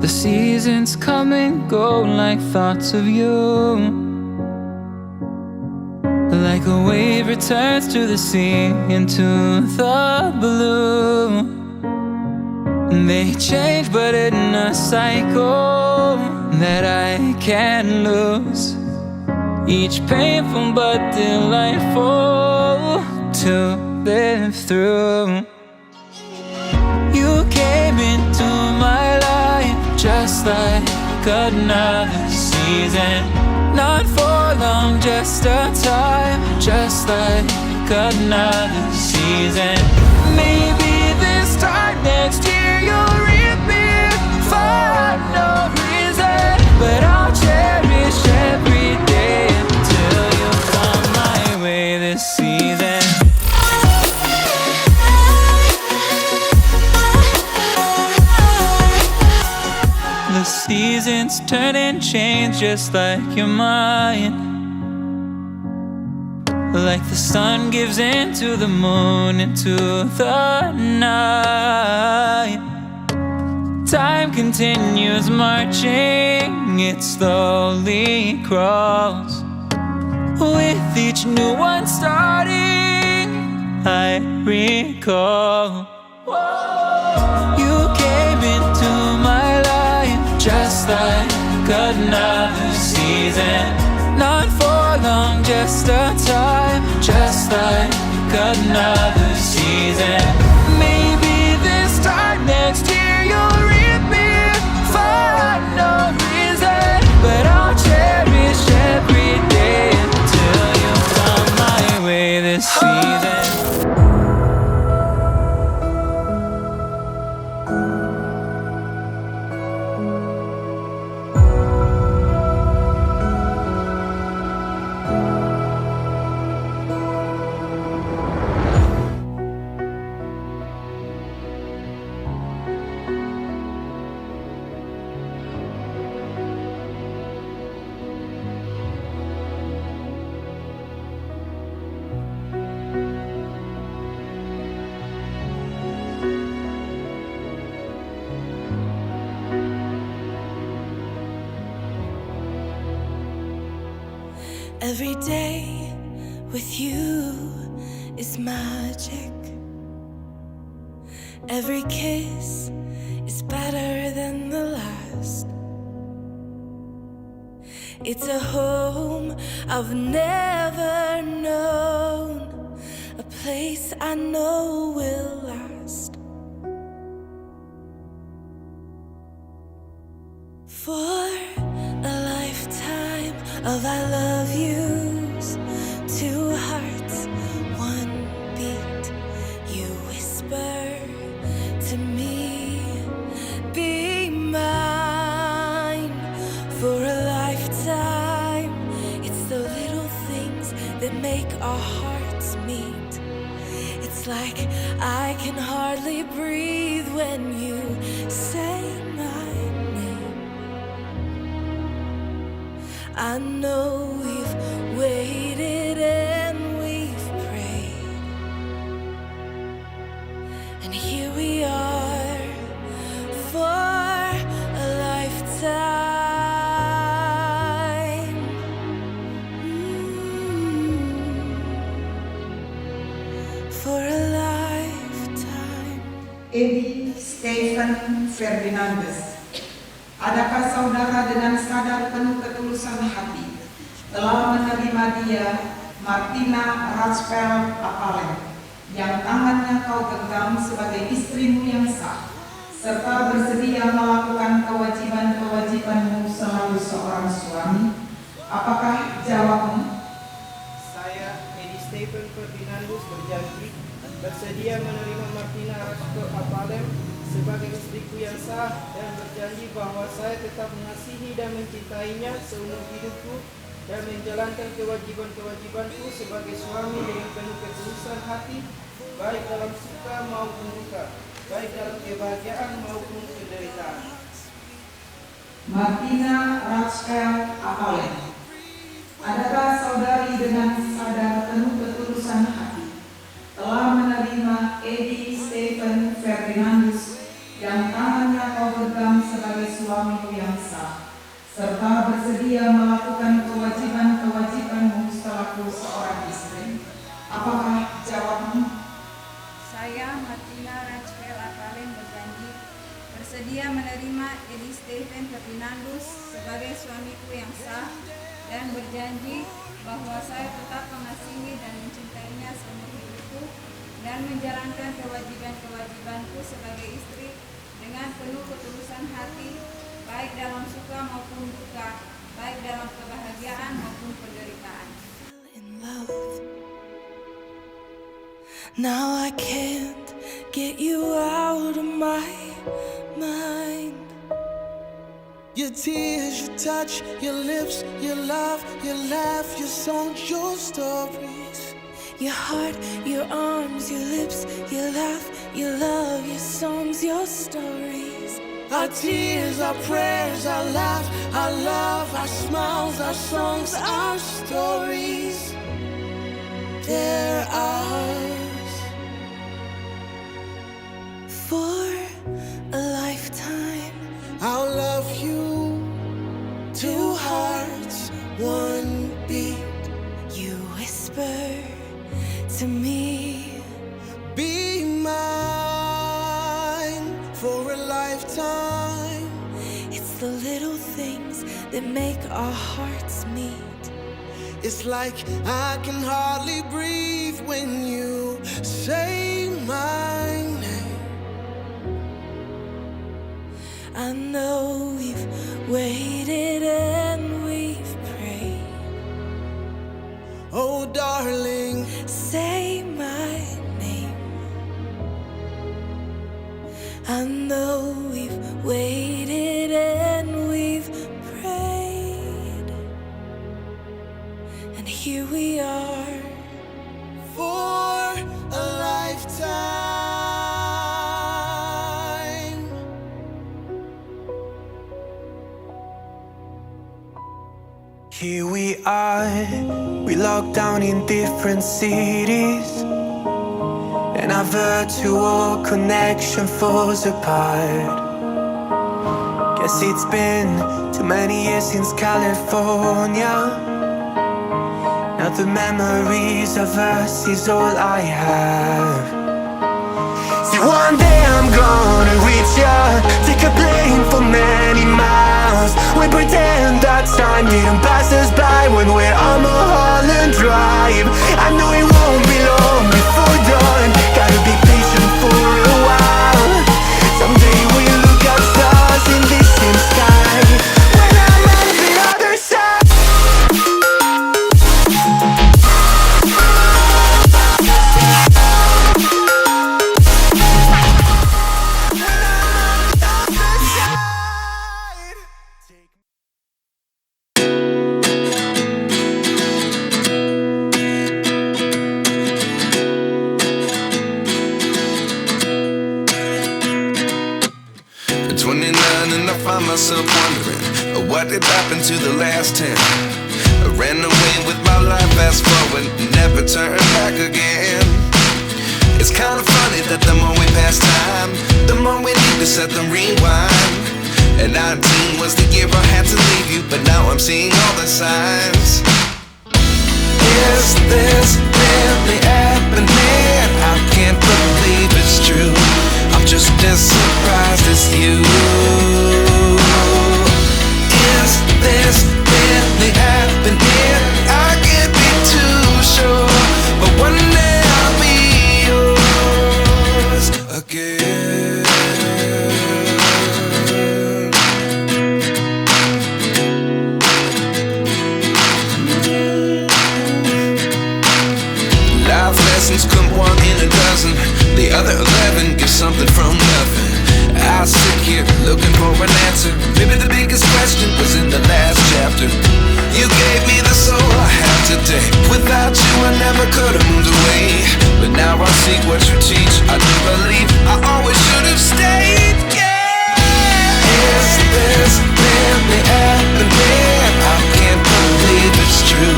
The seasons come and go like thoughts of you. Like a wave returns to the sea, into the blue. They change but in a cycle that I can't lose. Each painful but delightful to live through. You came into my life just like another season. Not for long, just a time, just like another season. Maybe this time next year you'll reappear for no reason, but I'll cherish every day until you come my way this season. The seasons turn and change just like your mind. Like the sun gives into the moon, into the night. Time continues marching, it slowly crawls. With each new one starting, I recall. You came into my life just like another season. Not for long, just a time, just like another season. Maybe this time next year you'll reappear for no reason, but I'll cherish every day until you come my way this season. Every day with you is magic. Every kiss is better than the last. It's a home I've never known, a place I know will last. For a lifetime of I love yous, two hearts, one beat. You whisper to me, be mine. For a lifetime, it's the little things that make our hearts meet. It's like I can hardly breathe when you say my name. I know we've waited and we've prayed, and here we are for a lifetime. For a lifetime. Edy Stephen Ferdinandus. Adakah saudara dengan sadar penuh ketulusan hati telah menerima dia, Martina Raspel Apalen, yang tangannya kau genggam sebagai istrimu yang sah, serta bersedia melakukan kewajiban-kewajibanmu selalu seorang suami? Apakah jawabmu? Saya, Edy Stephen Ferdinandus, berjanji bersedia menerima Martina Raspel Apalen sebagai istriku yang sah, dan berjanji bahwa saya tetap mengasihi dan mencintainya seumur hidupku dan menjalankan kewajiban-kewajibanku sebagai suami dengan penuh ketulusan hati, baik dalam suka maupun duka, baik dalam kebahagiaan maupun penderitaan. Martina Raspel Apalen. Adakah saudari dengan sadar penuh ketulusan hati telah menerima Edy Stephen Ferdinandus yang tangannya kau genggam sebagai suami suamiku yang sah, serta bersedia melakukan kewajiban-kewajibanmu selaku seorang istri. Apakah jawabmu? Saya, Martina Rachel Apalen, berjanji bersedia menerima Edy Stephen Ferdinandus sebagai suamiku yang sah dan berjanji bahwa saya tetap mengasihi dan mencintainya seumur hidupku dan menjalankan kewajiban-kewajibanku sebagai istri dengan penuh ketulusan hati, baik dalam suka maupun duka, baik dalam kebahagiaan maupun penderitaan. In love. Now I can't get you out of my mind. Your tears, your touch, your lips, your love, your laugh, your songs, your stories. Your heart, your arms, your lips, your laugh, your love, your songs, your stories. Our tears, our prayers, our laugh, our love, our smiles, our songs, our stories. They're ours. For a lifetime, I'll love you. Two hearts, one beat. you whisper to me, Be mine for a lifetime. it's the little things that make our hearts meet. It's like I can hardly breathe when you say my name. I know we've waited and we've prayed. Oh, darling, Say my name. I know we've waited and we've prayed. And here we are. for a lifetime. Here we are, we locked down in different cities, and our virtual connection falls apart. Guess it's been too many years since California. Now the memories of us is all I have. See, one day I'm gonna reach ya, take a plane for many miles. We pretend that time didn't pass us by when we're on Mulholland Drive. I know it won't be long before dawn, gotta be patient for a while. Someday we'll look at stars in this same sky, when I'm on the other side. At 29 and I find myself wondering what did happen to the last 10. I ran away with my life, fast forward, never turn back again. It's kind of funny that the more we pass time, the more we need to set them rewind. And 19 was the year I had to leave you, but now I'm seeing all the signs. Is this really happening? I can't believe it's true. I'm just as surprised as you. Is this really happening? I can't be too sure, but one day I'll be yours again. Life lessons come one in a dozen. The other 11 get something from nothing. I sit here looking for an answer. Maybe the biggest question was in the last chapter. You gave me the soul I have today. Without you I never could have moved away. But now I see what you teach. I do believe I always should have stayed. Yeah. Is this really happening? I can't believe it's true.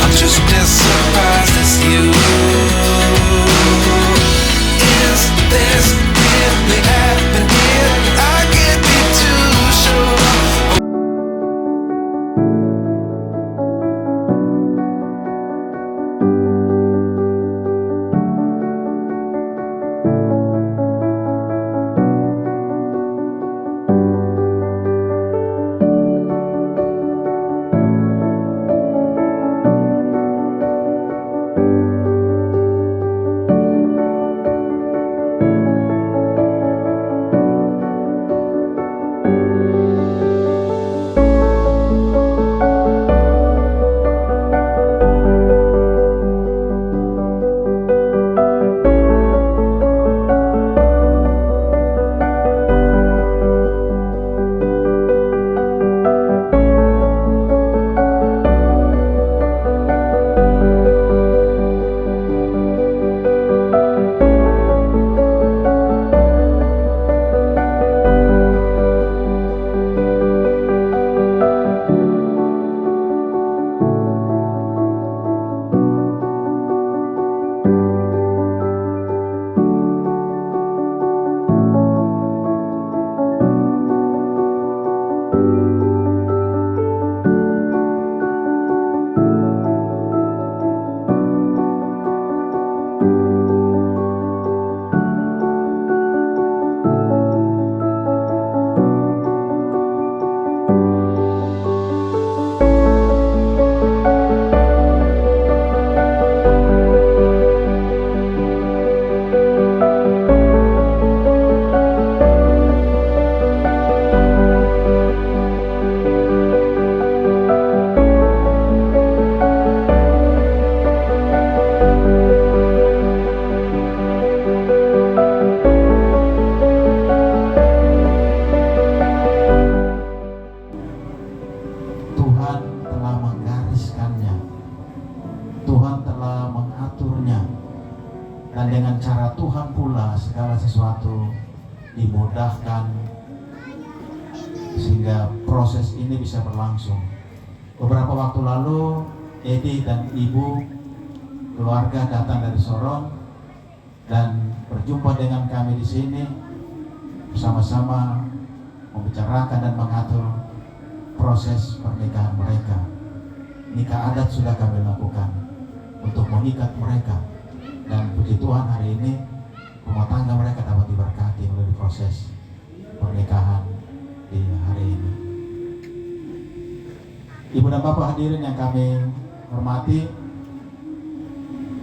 I'm just as surprised as you. Is this really happening? I can't be too sure. dan dengan cara Tuhan pula segala sesuatu dimudahkan sehingga proses ini bisa berlangsung. Beberapa waktu lalu Edy dan ibu keluarga datang dari Sorong dan berjumpa dengan kami di sini, bersama-sama membicarakan dan mengatur proses pernikahan mereka. Nikah adat sudah kami lakukan untuk mengikat mereka, dan puji Tuhan hari ini rumah tangga mereka dapat diberkati melalui proses pernikahan di hari ini. Ibu dan Bapak hadirin yang kami hormati,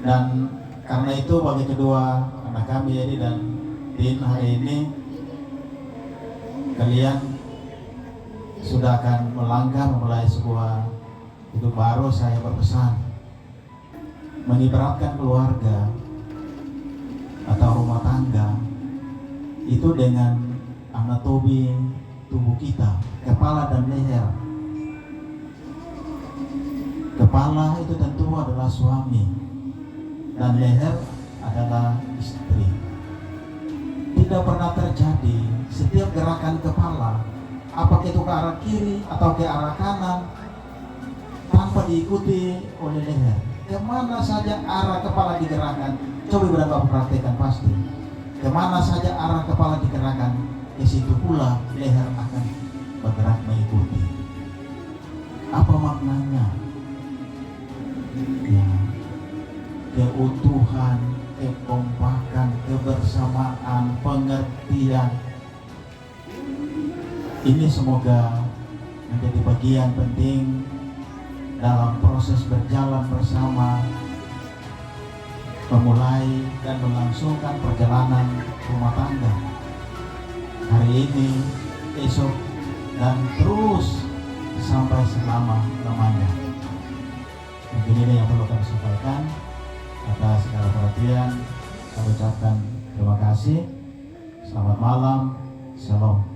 dan karena itu bagi kedua anak kami Edy dan Thina hari ini, kalian sudah akan melangkah memulai sebuah hidup baru. Saya berpesan mengibaratkan keluarga atau rumah tangga itu dengan anatomi tubuh kita, kepala dan leher. Kepala itu tentu adalah suami dan leher adalah istri. Tidak pernah terjadi setiap gerakan kepala, apakah itu ke arah kiri atau ke arah kanan, tanpa diikuti oleh leher. Kemana saja arah kepala digerakkan, coba Ibu dan Bapak perhatikan pasti. Kemana saja arah kepala digerakkan, ke situ pula leher akan bergerak mengikuti. Apa maknanya? Ya, keutuhan, kekompakan, kebersamaan, pengertian. Ini semoga menjadi bagian penting dalam proses berjalan bersama, memulai dan melangsungkan perjalanan rumah tangga hari ini, esok, dan terus sampai selama-lamanya. Mungkin ini yang perlu kami sampaikan. Atas segala perhatian, kami ucapkan terima kasih. Selamat malam, shalom.